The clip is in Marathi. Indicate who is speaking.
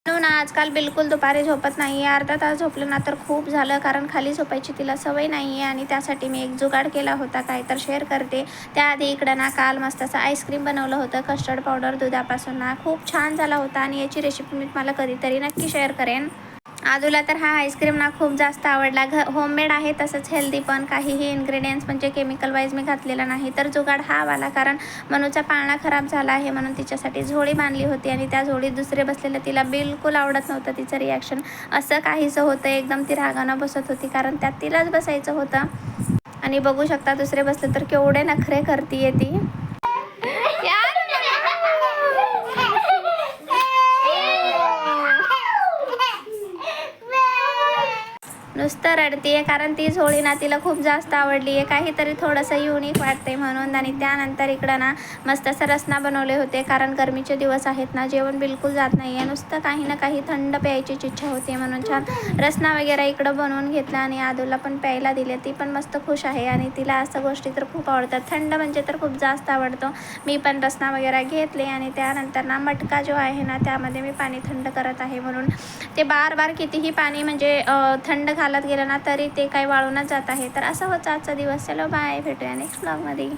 Speaker 1: म्हणून आजकाल बिलकुल दुपारी झोपत नाही आहे. अर्धा तास झोपलं ना तर खूप झालं, कारण खाली झोपायची तिला सवय नाही आहे आणि त्यासाठी मी एक जुगाड केला होता, काय तर शेअर करते. त्याआधी इकडं ना काल मस्त असं आईस्क्रीम बनवलं होतं कस्टर्ड पावडर दुधापासून ना, खूप छान झाला होता आणि याची रेसिपी मी तुम्हाला कधीतरी नक्की शेअर करेन. आदूला तर हा आईस्क्रीम ना खूप जास्त आवडला. होममेड आहे, तसंच हेल्दी पण. काहीही इन्ग्रेडियंट्स म्हणजे केमिकल वाईज मी घातलेला नाही. तर जुगाड हा वाला, कारण मनूचा पाळणा खराब झाला आहे म्हणून तिच्यासाठी झोळी बांधली होती आणि त्या झोळीत दुसरे बसलेलं तिला बिलकुल आवडत नव्हतं. तिचं रिॲक्शन असं काहीसं होतं, एकदम ती रागानं बसत होती कारण त्यात तिलाच बसायचं होतं. आणि बघू शकता दुसरे बसले तर केवढे नखरे करतीये ती. नुसतं रडतीये कारण ती झोळी ना तिला खूप जास्त आवडली आहे. काहीतरी थोडंसं युनिक वाटते म्हणून. आणि त्यानंतर इकडं ना मस्त असं रसना बनवले होते, कारण गरमीचे दिवस आहेत ना, जेवण बिलकुल जात नाही आहे. नुसतं काही ना काही थंड प्यायचीच इच्छा होते म्हणून छान रसना वगैरे इकडं बनवून घेतला आणि आदूला पण प्यायला दिले. ती पण मस्त खुश आहे आणि तिला असं गोष्टी तर खूप आवडतात. थंड म्हणजे तर खूप जास्त आवडतो. मी पण रसना वगैरे घेतले आणि त्यानंतर ना मटका जो आहे ना त्यामध्ये मी पाणी थंड करत आहे, म्हणून ते बार बार कितीही पाणी म्हणजे थंड घालत गेलं ना तरी ते काही वाळूनच जात आहे. तर असं होतं आजचा दिवस. चलो बाय, भेटूया नेक्स्ट ब्लॉगमध्ये.